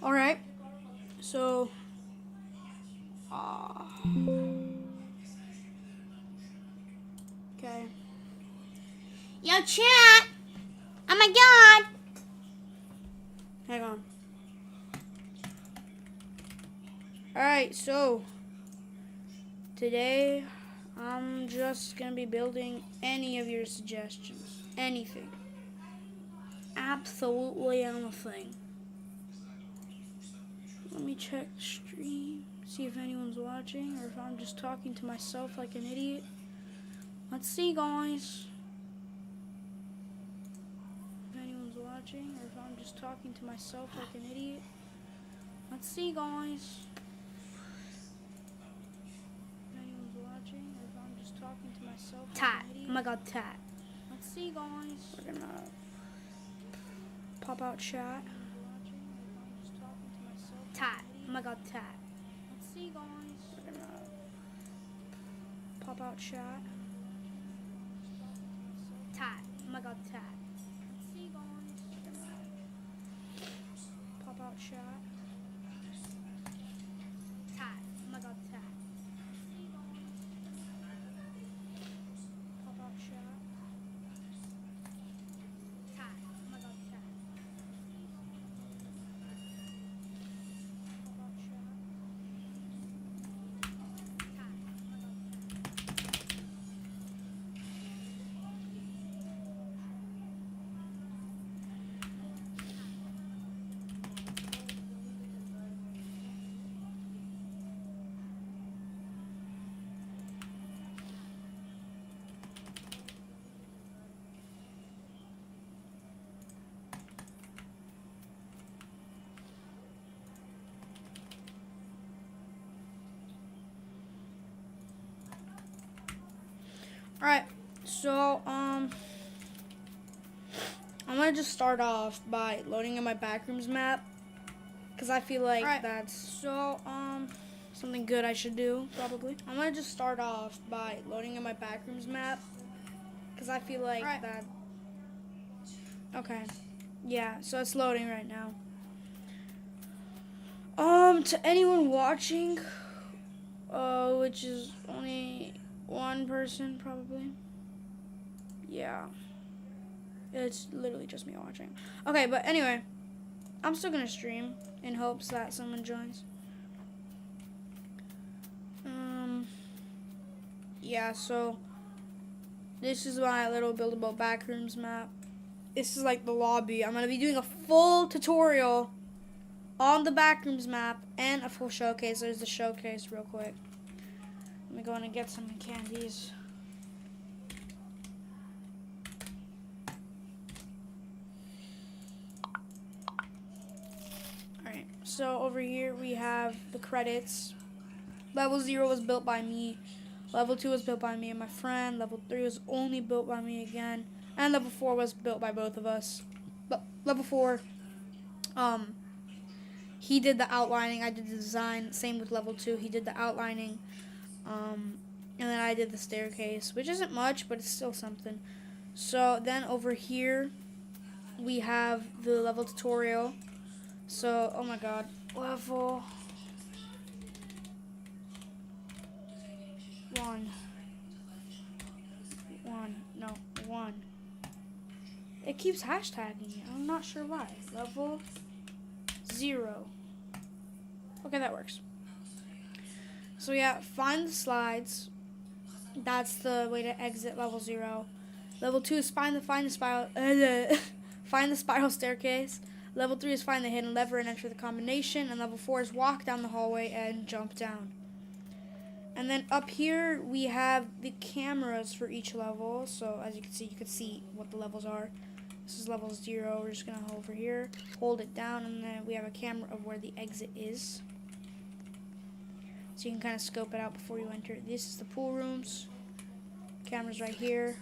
Alright, so, uh, okay. Yo, chat! Oh my god! Hang on. Alright, so, today, I'm just gonna be building any of your suggestions. Anything. Absolutely anything. Let me check the stream, see if anyone's watching, or if I'm just talking to myself like an idiot. Let's see, guys. If anyone's watching, or if I'm just talking to myself like an idiot. Let's see, guys. If anyone's watching, or if I'm just talking to myself like Tat. an idiot. Oh my god, Tat. Let's see, guys. We're gonna pop out chat. Tat. Oh my god, Tat. Let's see, guys. We're gonna pop out chat. Tat. Oh my god, Tat. Let's see, guys. We're gonna pop out chat. Tat. Oh my god, Tat. Pop out chat. Tat. Oh my god, Tat. Pop out chat. Alright, so, I'm gonna just start off by loading in my backrooms map, because I feel like that's, so, something good I should do, probably. I'm gonna just start off by loading in my backrooms map, because I feel like that, okay, yeah, so it's loading right now. To anyone watching, which is only one person, probably. Yeah. It's literally just me watching. Okay, but anyway, I'm still gonna stream in hopes that someone joins. Yeah, so this is my little buildable backrooms map. This is like the lobby. I'm gonna be doing a full tutorial on the backrooms map and a full showcase. There's the showcase real quick. Let me go in and get some candies. Alright, so over here we have the credits. Level 0 was built by me. Level 2 was built by me and my friend. Level 3 was only built by me again. And level 4 was built by both of us. But level 4, he did the outlining, I did the design. Same with level 2, he did the outlining. And then I did the staircase, which isn't much, but it's still something. So then over here, we have the level tutorial. So, oh my god, level 1. It keeps hashtagging it. I'm not sure why. Level 0. Okay, that works. So yeah, find the slides. That's the way to exit level 0. Level 2 is find the spiral find the spiral staircase. Level 3 is find the hidden lever and enter the combination. And level 4 is walk down the hallway and jump down. And then up here we have the cameras for each level. So as you can see what the levels are. This is level 0. We're just gonna hold over here, hold it down, and then we have a camera of where the exit is. So you can kind of scope it out before you enter. This is the pool rooms. Camera's right here.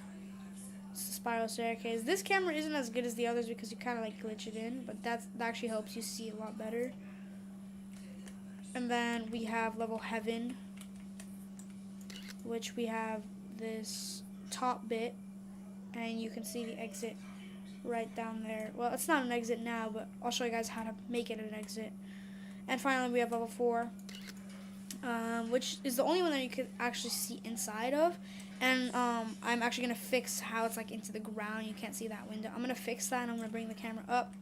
It's the spiral staircase. This camera isn't as good as the others because you kind of like glitch it in, but that actually helps you see a lot better. And then we have level heaven, which we have this top bit, and you can see the exit right down there. Well, it's not an exit now, but I'll show you guys how to make it an exit. And finally, we have level 4, which is the only one that you could actually see inside of. And I'm actually going to fix how it's like into the ground. You can't see that window. I'm going to fix that, and I'm going to bring the camera up.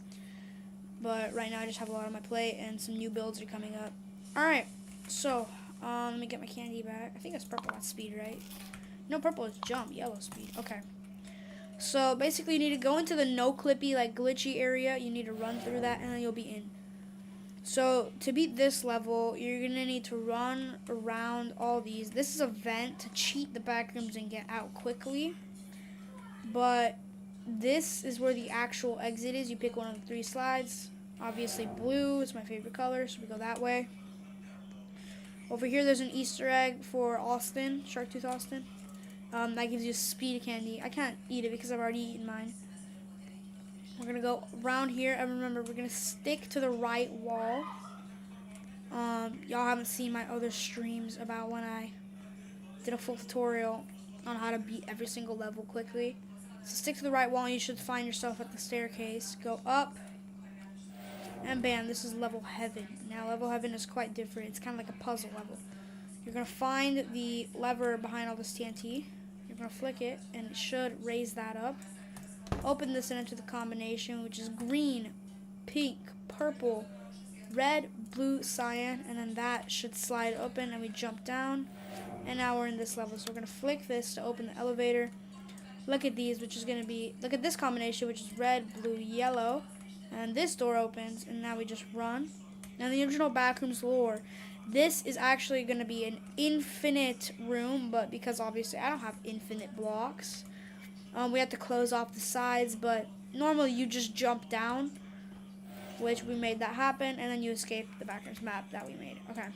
But right now, I just have a lot on my plate, and some new builds are coming up. Alright, so let me get my candy back. I think it's purple, that's speed, right? No, purple is jump, yellow speed. Okay. So basically, you need to go into the no clippy, like glitchy area. You need to run through that, and then you'll be in. So to beat this level, you're gonna need to run around all these. This is a vent to cheat the backrooms and get out quickly. But this is where the actual exit is. You pick one of the 3 slides. Obviously, blue is my favorite color, so we go that way. Over here, there's an Easter egg for Austin, Sharktooth Austin. That gives you speed candy. I can't eat it because I've already eaten mine. We're going to go around here. And remember, we're going to stick to the right wall. Y'all haven't seen my other streams about when I did a full tutorial on how to beat every single level quickly. So stick to the right wall, and you should find yourself at the staircase. Go up. And bam, this is level heaven. Now, level heaven is quite different. It's kind of like a puzzle level. You're going to find the lever behind all this TNT. You're going to flick it, and it should raise that up. Open this into the combination, which is green, pink, purple, red, blue, cyan, and then that should slide open, and we jump down. And now we're in this level. So we're going to flick this to open the elevator. Look at these, which is going to be, look at this combination, which is red, blue, yellow. And this door opens, and now we just run. Now, the original Backrooms lore, this is actually going to be an infinite room, but because obviously I don't have infinite blocks, we have to close off the sides, but normally you just jump down, which we made that happen, and then you escape the Backrooms map that we made. Okay.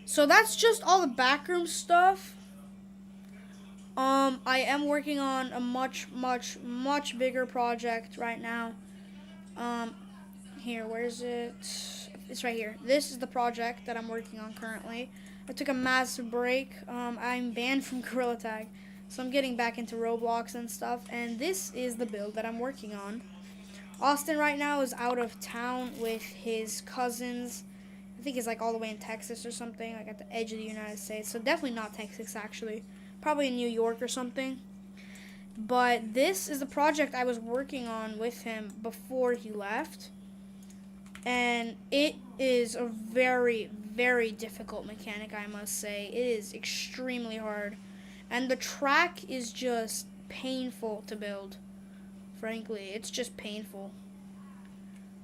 So that's just all the Backrooms stuff. I am working on a much bigger project right now. Here, where is it? It's right here. This is the project that I'm working on currently. I took a massive break. I'm banned from Gorilla Tag, so I'm getting back into Roblox and stuff, and this is the build that I'm working on. Austin right now is out of town with his cousins. I think he's like all the way in Texas or something, like at the edge of the United States, so definitely not Texas actually. Probably in New York or something. But this is the project I was working on with him before he left. And it is a very difficult mechanic, I must say. It is extremely hard. And the track is just painful to build. Frankly, it's just painful.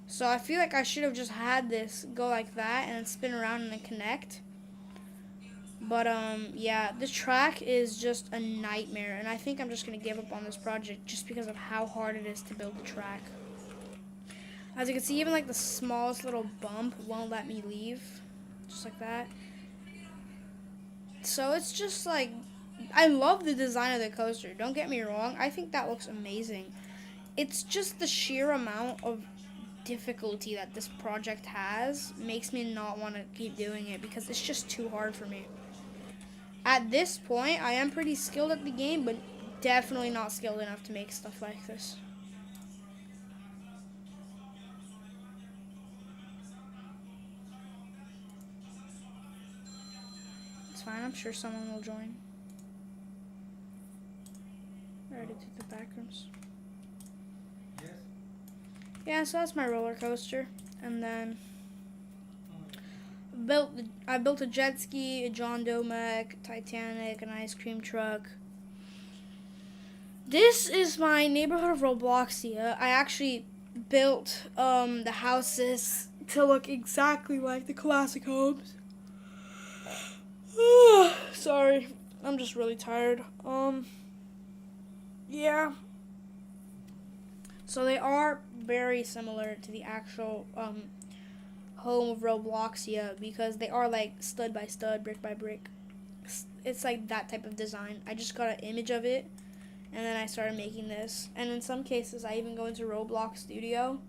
So I feel like I should have just had this go like that and then spin around and then connect. But, yeah, this track is just a nightmare, and I think I'm just going to give up on this project just because of how hard it is to build the track. As you can see, even, like, the smallest little bump won't let me leave, just like that. So it's just, like, I love the design of the coaster, don't get me wrong. I think that looks amazing. It's just the sheer amount of difficulty that this project has makes me not want to keep doing it because it's just too hard for me. At this point, I am pretty skilled at the game, but definitely not skilled enough to make stuff like this. It's fine, I'm sure someone will join. I already took the Backrooms. Yes. Yeah, so that's my roller coaster. And then I built a jet ski, a John Doe mech, Titanic, an ice cream truck. This is my neighborhood of Robloxia. I actually built the houses to look exactly like the classic homes. Sorry, I'm just really tired. Yeah. So they are very similar to the actual home of Robloxia because they are like stud by stud, brick by brick. It's like that type of design. I just got an image of it and then I started making this. And in some cases I even go into Roblox Studio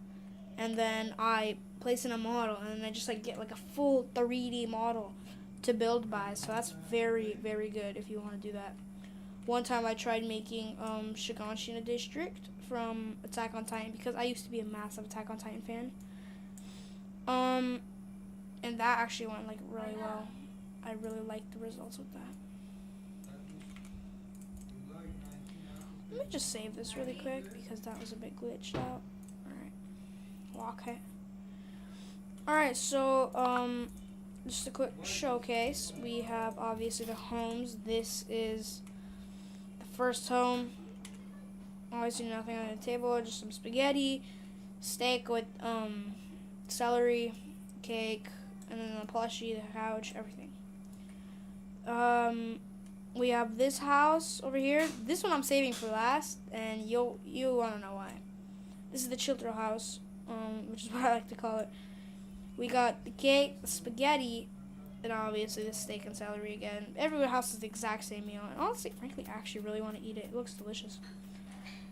and then I place in a model and then I just like get like a full 3D model to build by. So that's very good if you want to do that. One time I tried making Shiganshina District from Attack on Titan because I used to be a massive Attack on Titan fan. And that actually went like really well. I really liked the results with that. Let me just save this really quick because that was a bit glitched out. Alright. Lock it. Alright, so just a quick showcase. We have obviously the homes. This is the first home. Obviously nothing on the table, just some spaghetti, steak with celery, cake, and then the plushie, the couch, everything. We have this house over here. This one I'm saving for last, and you'll want to know why. This is the Chiltro house, which is what I like to call it. We got the cake, the spaghetti, and obviously the steak and celery again. Every house is the exact same meal, and honestly, frankly, I actually really want to eat it. It looks delicious.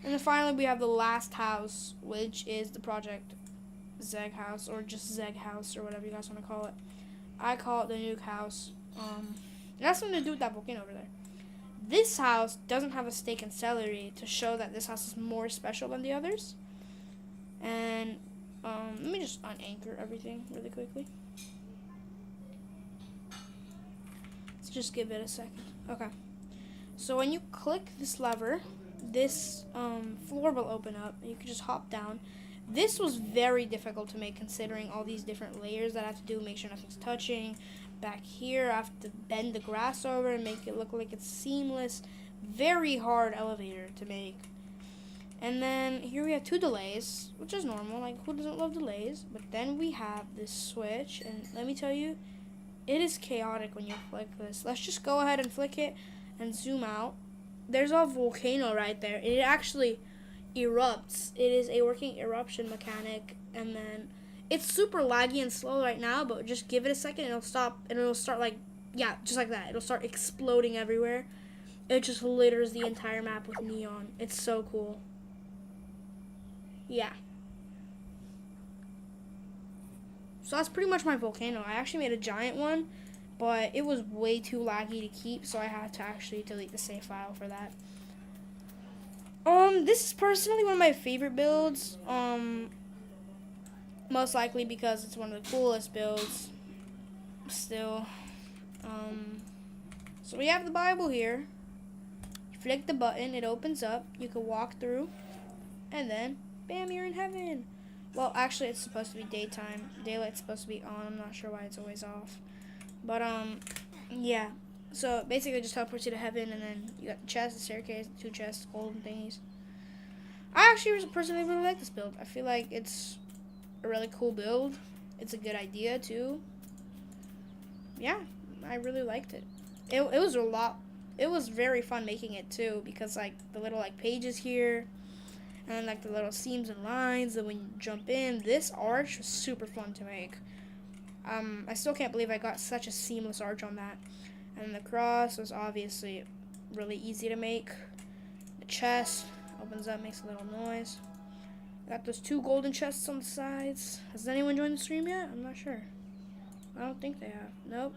And then finally, we have the last house, which is the Project Zeg house, or just Zeg house, or whatever you guys want to call it. I call it the nuke house. It has something to do with that volcano over there. This house doesn't have a steak and celery to show that this house is more special than the others. And let me just unanchor everything really quickly. Let's just give it a second. Okay. So when you click this lever, this floor will open up, and you can just hop down. This was very difficult to make considering all these different layers that I have to do, make sure nothing's touching. Back here, I have to bend the grass over and make it look like it's seamless. Very hard elevator to make. And then here we have 2 delays, which is normal. Like, who doesn't love delays? But then we have this switch, and let me tell you, it is chaotic when you flick this. Let's just go ahead and flick it and zoom out. There's a volcano right there. It actually erupts. It is a working eruption mechanic, and then it's super laggy and slow right now, but just give it a second and it'll stop, and it'll start like, yeah, just like that. It'll start exploding everywhere. It just litters the entire map with neon. It's so cool. Yeah. So that's pretty much my volcano. I actually made a giant one, but it was way too laggy to keep, so I had to actually delete the save file for that. This is personally one of my favorite builds. Most likely because it's one of the coolest builds. Still. So we have the Bible here. You flick the button, it opens up. You can walk through, and then, bam, you're in heaven. Well, actually, it's supposed to be daytime. Daylight's supposed to be on. I'm not sure why it's always off. But, yeah. So, basically, it just teleports you to heaven, and then you got the chest, the staircase, 2 chests, golden thingies. I actually personally really like this build. I feel like it's a really cool build. It's a good idea, too. Yeah, I really liked it. It was a lot. It was very fun making it, too, because, like, the little, like, pages here, and then, like, the little seams and lines, and when you jump in, this arch was super fun to make. I still can't believe I got such a seamless arch on that. And the cross was obviously really easy to make. The chest opens up, makes a little noise. Got those 2 golden chests on the sides. Has anyone joined the stream yet? I'm not sure. I don't think they have. Nope.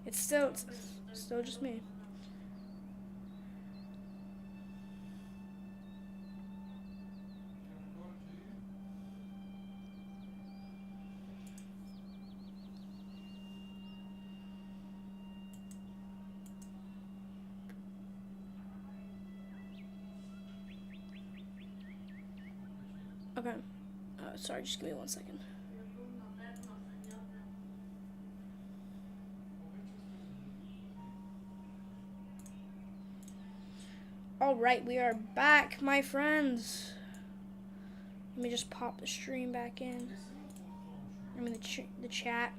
It's still just me. Okay. Sorry, just give me 1 second. Alright, we are back, my friends. Let me just pop the stream back in. I mean the chat.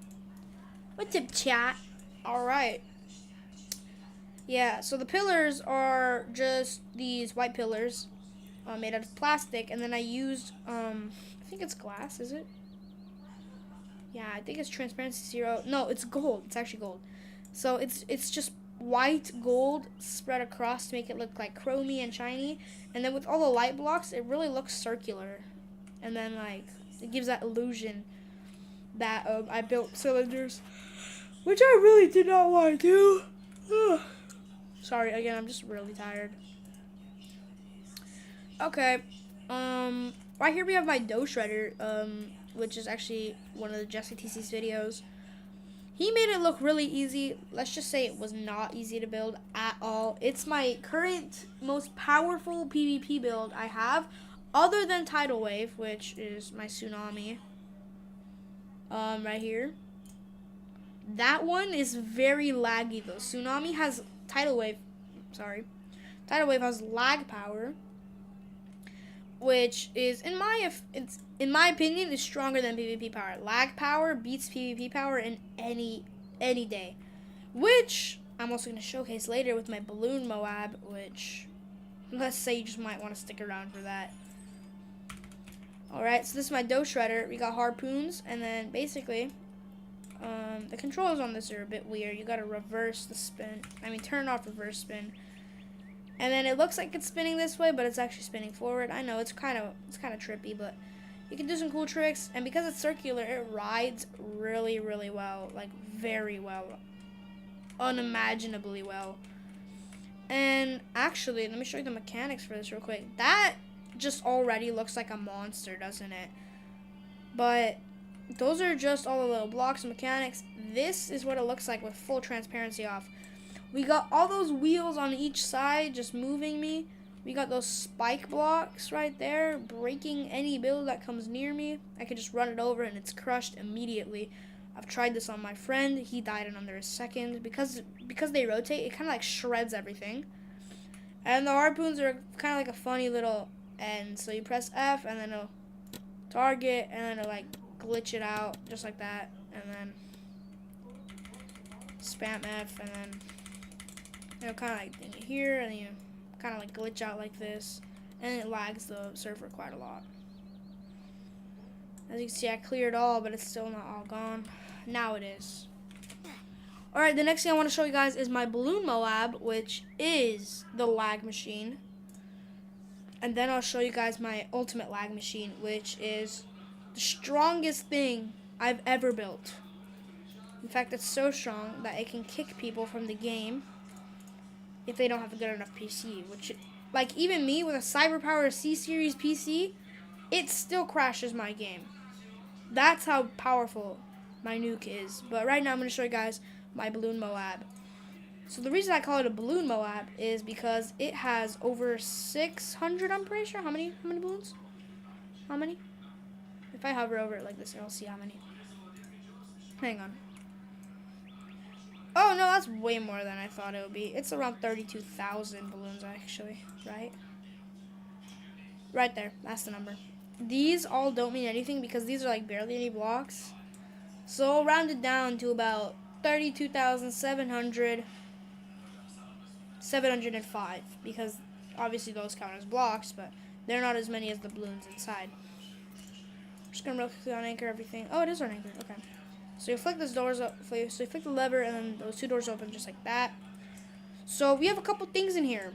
What's up, chat? Alright. Yeah, so the pillars are just these white pillars. Made out of plastic, and then I used, I think it's glass, is it? Yeah, I think it's transparency 0. No, it's gold. It's actually gold. So it's just white gold spread across to make it look like chromy and shiny, and then with all the light blocks, it really looks circular, and then like it gives that illusion that I built cylinders, which I really did not want to do. Sorry, again, I'm just really tired. Okay, right here we have my dough shredder. which is actually one of the Jesse TC's videos. He made it look really easy. Let's just say it was not easy to build at all. It's my current most powerful PvP build I have, other than Tidal Wave, which is my tsunami. Right here. That one is very laggy though. Tsunami has Tidal Wave has lag power, which is in my opinion is stronger than PvP power. Lag power beats PvP power in any day, which I'm also going to showcase later with my balloon Moab, which let's say you just might want to stick around for that. Alright, so this is my dough shredder. We got harpoons, and then basically the controls on this are a bit weird. You got to reverse the spin. Turn off reverse spin. And then it looks like it's spinning this way, but it's actually spinning forward. I know it's kind of trippy, but you can do some cool tricks. And because it's circular, it rides really, really well, like very well, unimaginably well. And actually, let me show you the mechanics for this real quick. That just already looks like a monster, doesn't it? But those are just all the little blocks and mechanics. This is what it looks like with full transparency off. We got all those wheels on each side just moving me. We got those spike blocks right there breaking any build that comes near me. I can just run it over and it's crushed immediately. I've tried this on my friend. He died in under a second. Because they rotate, it kind of like shreds everything. And the harpoons are kind of like a funny little end. So you press F and then it'll target and then it'll like glitch it out just like that. And then spam F and then it'll kind of like thing it here, and then you kind of like glitch out like this, and it lags the server quite a lot. As you can see, I cleared all, but it's still not all gone. Now it is. Alright, the next thing I want to show you guys is my balloon Moab, which is the lag machine. And then I'll show you guys my ultimate lag machine, which is the strongest thing I've ever built. In fact, it's so strong that it can kick people from the game if they don't have a good enough PC, which, like, even me with a CyberPower C-Series PC, it still crashes my game. That's how powerful my nuke is. But right now I'm going to show you guys my balloon Moab. So the reason I call it a balloon Moab is because it has over 600, I'm pretty sure. How many balloons? How many? If I hover over it like this, I'll see how many. Hang on. Oh, no, that's way more than I thought it would be. It's around 32,000 balloons, actually, right? Right there. That's the number. These all don't mean anything because these are, like, barely any blocks. So I'll round it down to about 32,705 because obviously those count as blocks, but they're not as many as the balloons inside. I'm just going to real quickly on anchor everything. Oh, it is on anchor. Okay. So you flick those doors up, so you flick the lever, and then those two doors open just like that. So we have a couple things in here.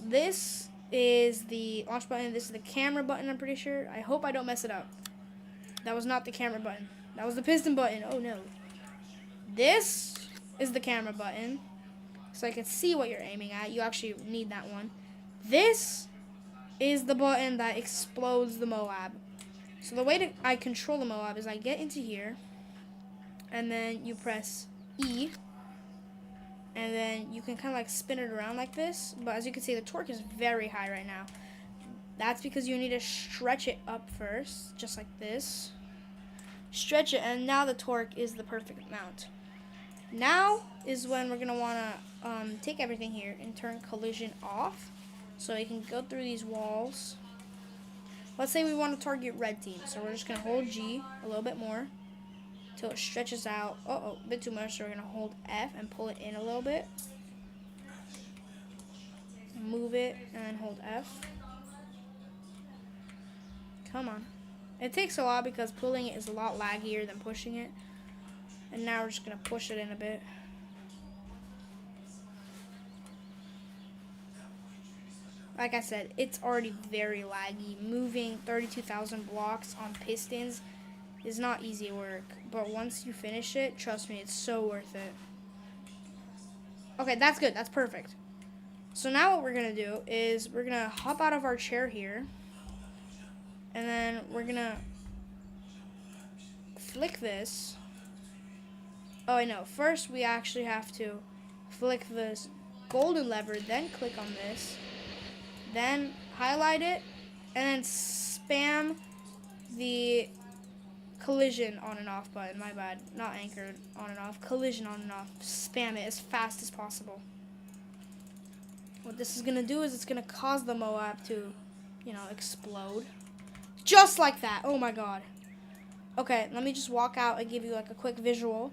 This is the launch button. This is the camera button, I'm pretty sure. I hope I don't mess it up. That was not the camera button. That was the piston button. Oh, no. This is the camera button, so I can see what you're aiming at. You actually need that one. This is the button that explodes the Moab. So the way I control the Moab is I get into here, and then you press E, and then you can kind of like spin it around like this. But as you can see, the torque is very high right now. That's because you need to stretch it up first, just like this. Stretch it, and now the torque is the perfect amount. Now is when we're going to want to take everything here and turn collision off, so you can go through these walls. Let's say we want to target red team, so we're just going to hold G a little bit more till it stretches out. Uh-oh, a bit too much, so we're going to hold F and pull it in a little bit. Move it and then hold F. Come on. It takes a lot because pulling it is a lot laggier than pushing it. And now we're just going to push it in a bit. Like I said, it's already very laggy. Moving 32,000 blocks on pistons is not easy work. But once you finish it, trust me, it's so worth it. Okay, that's good. That's perfect. So now what we're going to do is we're going to hop out of our chair here. And then we're going to flick this. Oh, I know. First, we actually have to flick this golden lever, then click on this, then highlight it, and then spam the collision on and off button. My bad. Not anchored on and off. Collision on and off. Spam it as fast as possible. What this is going to do is it's going to cause the Moab to, explode. Just like that. Oh my god. Okay, let me just walk out and give you like a quick visual.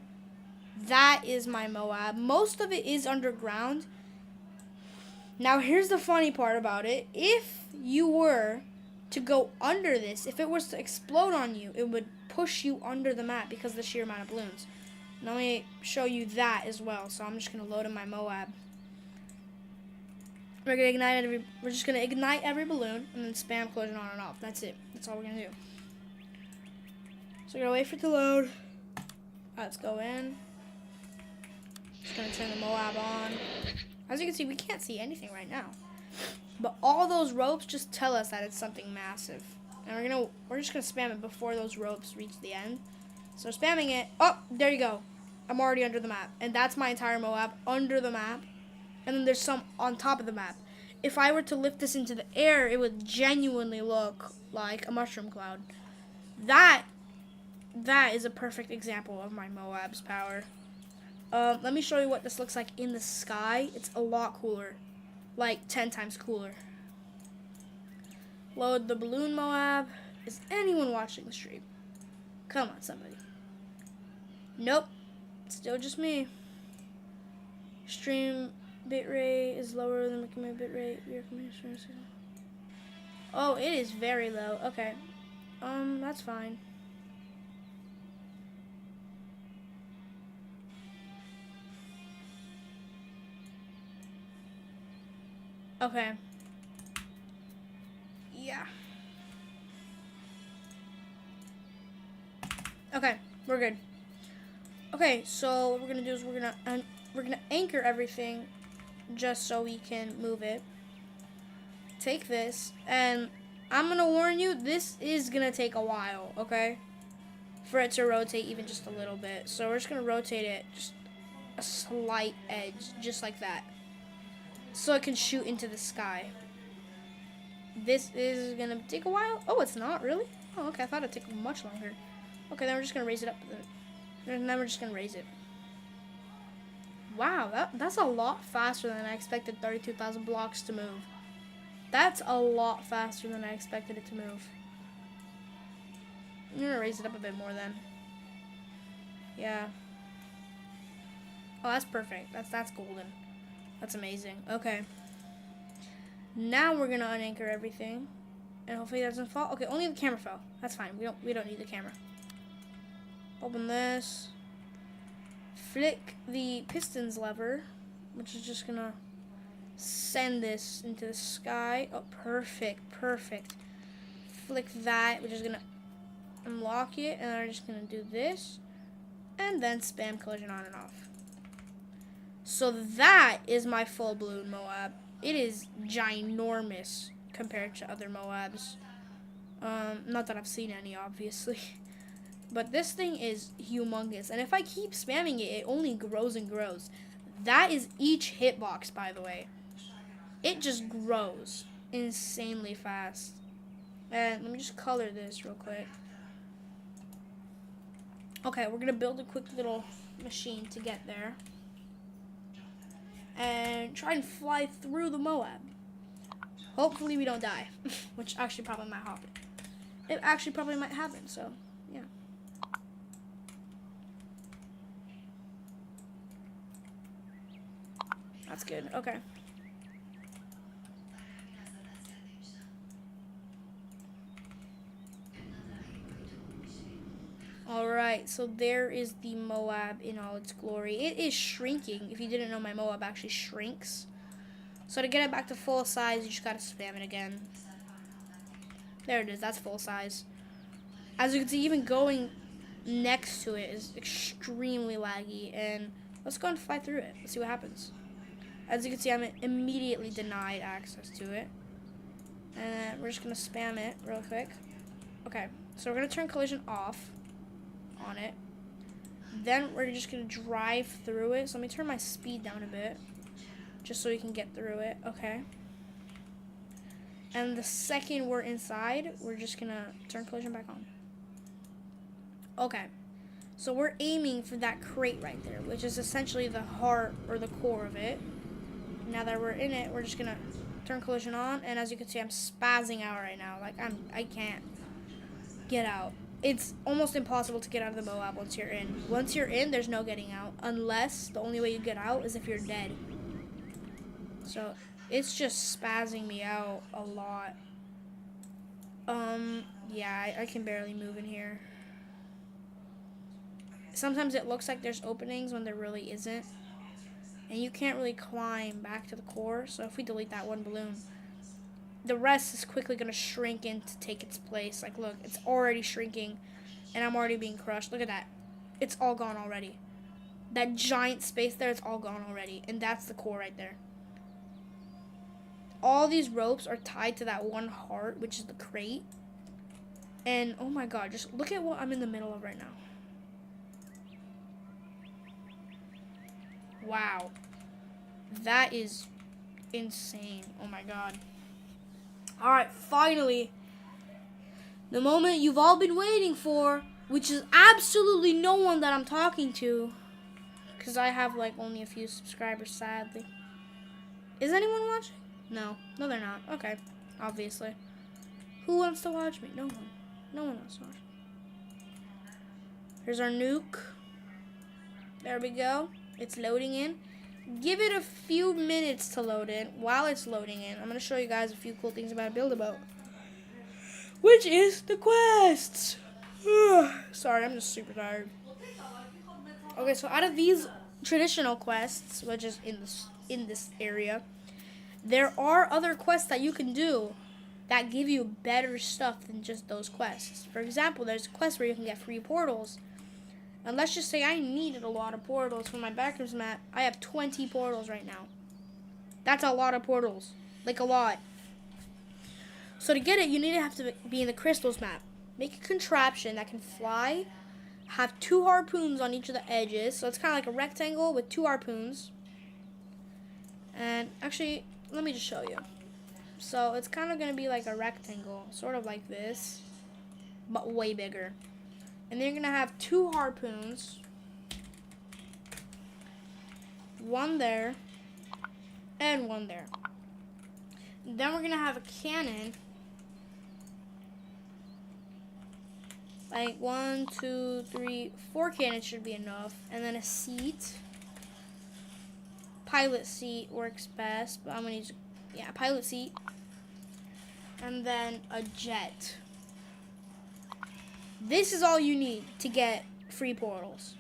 That is my Moab. Most of it is underground. Now here's the funny part about it. If you were to go under this, if it was to explode on you, it would push you under the map because of the sheer amount of balloons. Now let me show you that as well. So I'm just going to load in my Moab. We're just gonna ignite every balloon and then spam collision on and off. That's it. That's all we're gonna do. So we're gonna wait for it to load. Let's go in. Just gonna turn the Moab on. As you can see, we can't see anything right now. But all those ropes just tell us that it's something massive. And we're just gonna spam it before those ropes reach the end. So spamming it. Oh, there you go. I'm already under the map. And that's my entire Moab under the map. And then there's some on top of the map. If I were to lift this into the air, it would genuinely look like a mushroom cloud. That is a perfect example of my Moab's power. Let me show you what this looks like in the sky. It's a lot cooler. Like 10 times cooler. Load the balloon Moab. Is anyone watching the stream? Come on, somebody. Nope. Still just me. Stream bitrate is lower than recommended bitrate. Oh, it is very low. Okay. That's fine. Okay. Yeah. Okay, we're good. Okay, so what we're gonna do is we're gonna anchor everything just so we can move it. Take this, and I'm gonna warn you, this is gonna take a while, okay? For it to rotate even just a little bit. So we're just gonna rotate it just a slight edge, just like that. So it can shoot into the sky. This is gonna take a while. Oh, it's not really? Oh, okay, I thought it'd take much longer. Okay, then we're just gonna raise it up. And then we're just gonna raise it. Wow, that's a lot faster than I expected 32,000 blocks to move. That's a lot faster than I expected it to move. I'm gonna raise it up a bit more then. Yeah. Oh, that's perfect. That's golden. That's amazing. Okay. Now we're gonna unanchor everything, and hopefully it doesn't fall. Okay, only the camera fell. That's fine. We don't need the camera. Open this. Flick the pistons lever, which is just gonna send this into the sky. Oh, perfect, perfect. Flick that, which is gonna unlock it, and then we're just gonna do this, and then spam collision on and off. So that is my full balloon Moab. It is ginormous compared to other Moabs. Not that I've seen any, obviously. But this thing is humongous. And if I keep spamming it, it only grows and grows. That is each hitbox, by the way. It just grows insanely fast. And let me just color this real quick. Okay, we're going to build a quick little machine to get there. And try and fly through the Moab. Hopefully we don't die. Which actually probably might happen. It actually probably might happen, so yeah. That's good. Okay. Alright, so there is the Moab in all its glory. It is shrinking. If you didn't know, my Moab actually shrinks. So to get it back to full size, you just gotta spam it again. There it is. That's full size. As you can see, even going next to it is extremely laggy. And let's go and fly through it. Let's see what happens. As you can see, I'm immediately denied access to it. And we're just going to spam it real quick. Okay, so we're going to turn collision off. on it. Then we're just going to drive through it. So let me turn my speed down a bit, just so we can get through it. Okay. And the second we're inside, we're just going to turn collision back on. Okay. So we're aiming for that crate right there, which is essentially the heart or the core of it. Now that we're in it, we're just going to turn collision on. And as you can see, I'm spazzing out right now. Like, I can't get out. It's almost impossible to get out of the Moab once you're in. Once you're in, there's no getting out. Unless the only way you get out is if you're dead. So it's just spazzing me out a lot. Yeah, I can barely move in here. Sometimes it looks like there's openings when there really isn't. And you can't really climb back to the core. So if we delete that one balloon, the rest is quickly going to shrink in to take its place. Like, look, it's already shrinking, and I'm already being crushed. Look at that. It's all gone already. That giant space there, it's all gone already. And that's the core right there. All these ropes are tied to that one heart, which is the crate. And, oh my god, just look at what I'm in the middle of right now. Wow. That is insane. Oh my god. Alright, finally. The moment you've all been waiting for, which is absolutely no one that I'm talking to. Because I have, like, only a few subscribers, sadly. Is anyone watching? No. No, they're not. Okay. Obviously. Who wants to watch me? No one. No one wants to watch me. Here's our nuke. There we go. It's loading in. Give it a few minutes to load in. While it's loading in, I'm going to show you guys a few cool things about Build-A-Boat, which is the quests. Sorry, I'm just super tired. Okay, so out of these traditional quests, which is in this area, there are other quests that you can do that give you better stuff than just those quests. For example, there's a quest where you can get free portals. And let's just say I needed a lot of portals for my backrooms map. I have 20 portals right now. That's a lot of portals. Like, a lot. So to get it, you need to have to be in the crystals map. Make a contraption that can fly. Have 2 harpoons on each of the edges. So it's kind of like a rectangle with 2 harpoons. And actually, let me just show you. So it's kind of going to be like a rectangle. Sort of like this. But way bigger. And then you're going to have 2 harpoons. One there. And one there. Then we're going to have a cannon. Like 1, 2, 3, 4 cannons should be enough. And then a seat. Pilot seat works best. But I'm going to use, yeah, pilot seat. And then a jet. This is all you need to get free portals.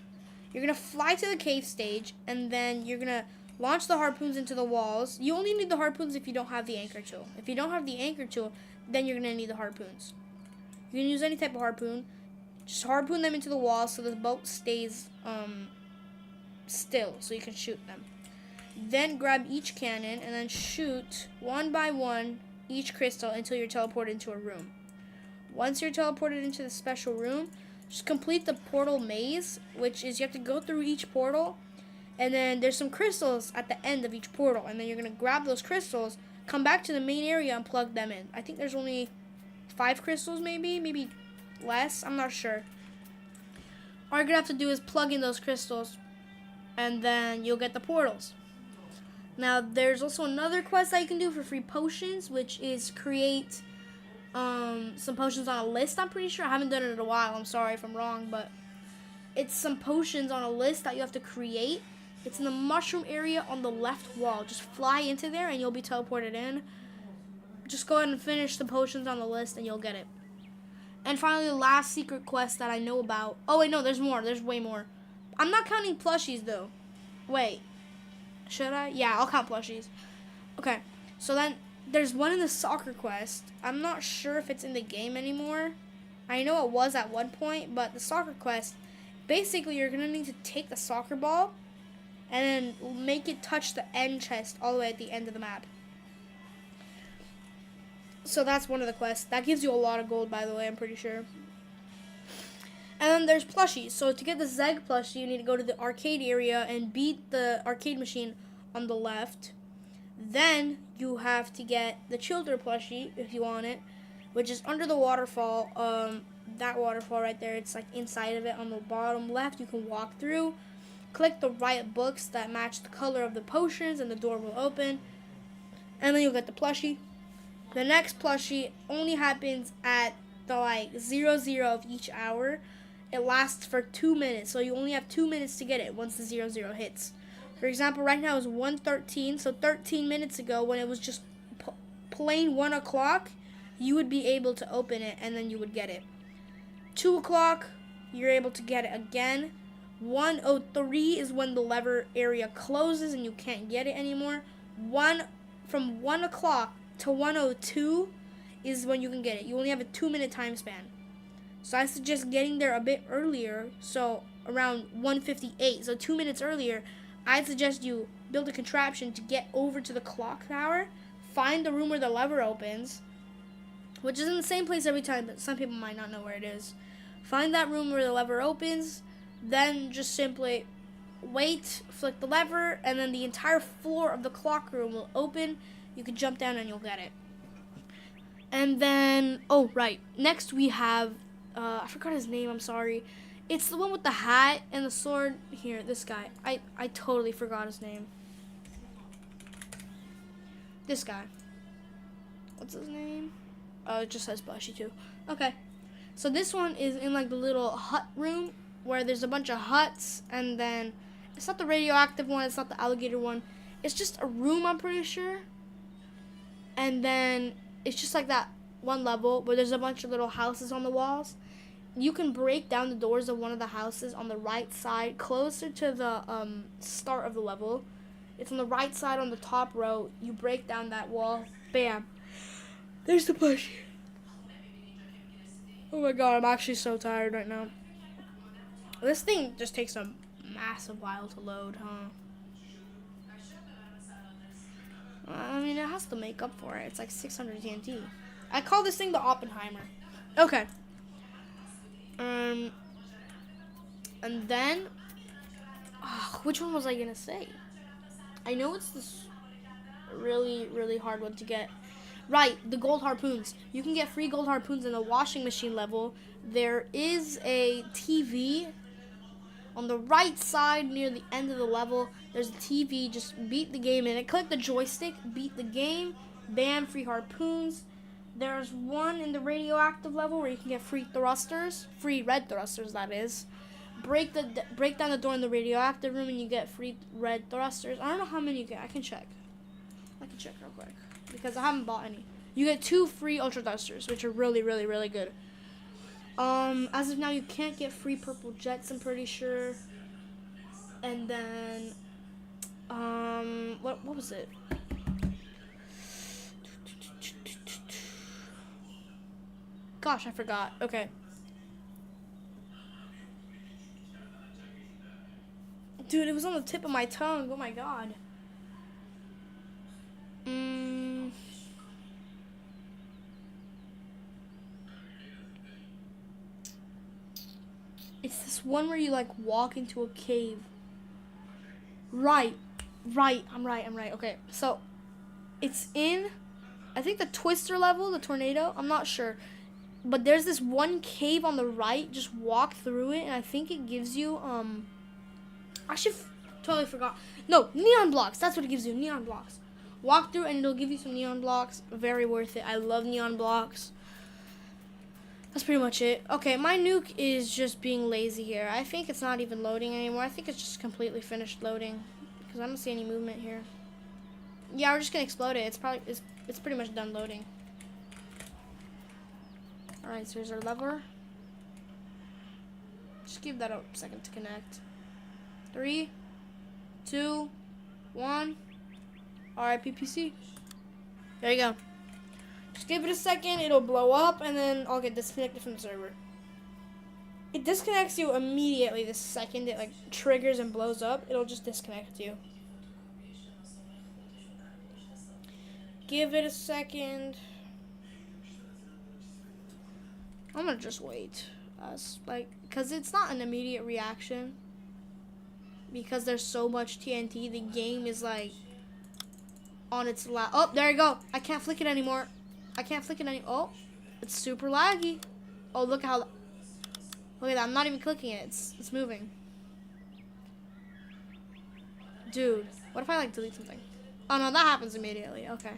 You're going to fly to the cave stage, and then you're going to launch the harpoons into the walls. You only need the harpoons if you don't have the anchor tool. If you don't have the anchor tool, then you're going to need the harpoons. You can use any type of harpoon. Just harpoon them into the wall so the boat stays still, so you can shoot them. Then grab each cannon, and then shoot one by one each crystal until you're teleported into a room. Once you're teleported into the special room, just complete the portal maze, which is you have to go through each portal, and then there's some crystals at the end of each portal, and then you're going to grab those crystals, come back to the main area, and plug them in. I think there's only 5 crystals, maybe less, I'm not sure. All you're going to have to do is plug in those crystals, and then you'll get the portals. Now, there's also another quest that you can do for free potions, which is create some potions on a list. I'm pretty sure. I haven't done it in a while. I'm sorry if I'm wrong, but it's some potions on a list that you have to create. It's in the mushroom area on the left wall. Just fly into there and you'll be teleported in. Just go ahead and finish the potions on the list and you'll get it. And finally, the last secret quest that I know about. Oh, wait, no, there's more. There's way more. I'm not counting plushies, though. Wait. Should I? Yeah, I'll count plushies. Okay, so then there's one in the soccer quest. I'm not sure if it's in the game anymore. I know it was at one point, but the soccer quest, basically you're going to need to take the soccer ball and then make it touch the end chest all the way at the end of the map. So that's one of the quests. That gives you a lot of gold, by the way, I'm pretty sure. And then there's plushies. So to get the Zeg plushie, you need to go to the arcade area and beat the arcade machine on the left. Then you have to get the Childer plushie if you want it, which is under the waterfall. That waterfall right there, it's like inside of it on the bottom left. You can walk through. Click the right books that match the color of the potions and the door will open. And then you'll get the plushie. The next plushie only happens at the like 00 of each hour. It lasts for 2 minutes, so you only have 2 minutes to get it once the 00 hits. For example, right now is 1:13, so 13 minutes ago when it was just plain 1 o'clock, you would be able to open it and then you would get it. 2 o'clock, you're able to get it again. 1:03 is when the lever area closes and you can't get it anymore. From 1 o'clock to 1:02 is when you can get it. You only have a 2-minute time span. So I suggest getting there a bit earlier, so around 1:58, so 2 minutes earlier. I'd suggest you build a contraption to get over to the clock tower, find the room where the lever opens, which is in the same place every time, but some people might not know where it is. Find that room where the lever opens, then just simply wait, flick the lever, and then the entire floor of the clock room will open. You can jump down and you'll get it. And then, oh right, next we have, I forgot his name, I'm sorry. It's the one with the hat and the sword. Here, this guy. I totally forgot his name. This guy. What's his name? Oh, it just says plushie too. Okay. So this one is in like the little hut room where there's a bunch of huts, and then it's not the radioactive one, it's not the alligator one. It's just a room, I'm pretty sure. And then it's just like that one level where there's a bunch of little houses on the walls. You can break down the doors of one of the houses on the right side, closer to the start of the level. It's on the right side on the top row. You break down that wall. Bam. There's the plushie. Oh my god, I'm actually so tired right now. This thing just takes a massive while to load, huh? I mean, it has to make up for it. It's like 600 TNT. I call this thing the Oppenheimer. Okay. And then, which one was I gonna say? I know it's this really, really hard one to get. Right, the gold harpoons. You can get free gold harpoons in the washing machine level. There is a TV on the right side near the end of the level. There's a TV. Just beat the game in it. Click the joystick, beat the game. Bam, free harpoons. There's one in the radioactive level where you can get free thrusters, free red thrusters, that is. Break down the door in the radioactive room and you get free red thrusters. I don't know how many you get. I can check real quick because I haven't bought any. You get 2 free ultra thrusters, which are really, really, really good. As of now, you can't get free purple jets, I'm pretty sure. And then, what was it? Gosh, I forgot. Okay. Dude, it was on the tip of my tongue. Oh my god. It's this one where you like walk into a cave. Right. I'm right. Okay. So, it's in, I think the Twister level, the tornado. I'm not sure. But there's this one cave on the right. Just walk through it, and I think it gives you, I should totally forgot. No, neon blocks. That's what it gives you, neon blocks. Walk through, and it'll give you some neon blocks. Very worth it. I love neon blocks. That's pretty much it. Okay, my nuke is just being lazy here. I think it's not even loading anymore. I think it's just completely finished loading because I don't see any movement here. Yeah, we're just gonna explode it. It's pretty much done loading. Alright, so here's our lever. Just give that a second to connect. 3, 2, 1. Alright, PPC. There you go. Just give it a second, it'll blow up, and then I'll get disconnected from the server. It disconnects you immediately the second it like triggers and blows up. It'll just disconnect you. Give it a second. I'm gonna just wait. Like because it's not an immediate reaction. Because there's so much TNT, the game is like on its oh, there you go. I can't flick it anymore. I can't flick it anymore. Oh, it's super laggy. Oh, look how. Look at that. I'm not even clicking it. It's moving. Dude, what if I like delete something? Oh no, that happens immediately. Okay.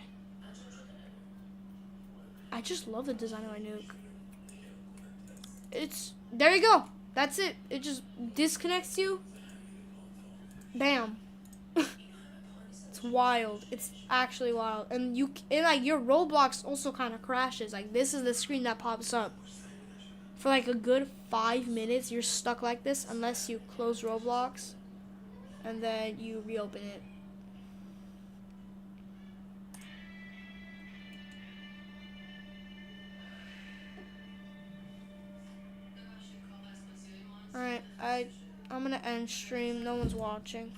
I just love the design of my nuke. It's there you go. That's it. It just disconnects you. Bam. It's wild. It's actually wild. And like your Roblox also kind of crashes. Like this is the screen that pops up. For like a good 5 minutes, you're stuck like this unless you close Roblox and then you reopen it. Alright, I'm gonna end stream. No one's watching.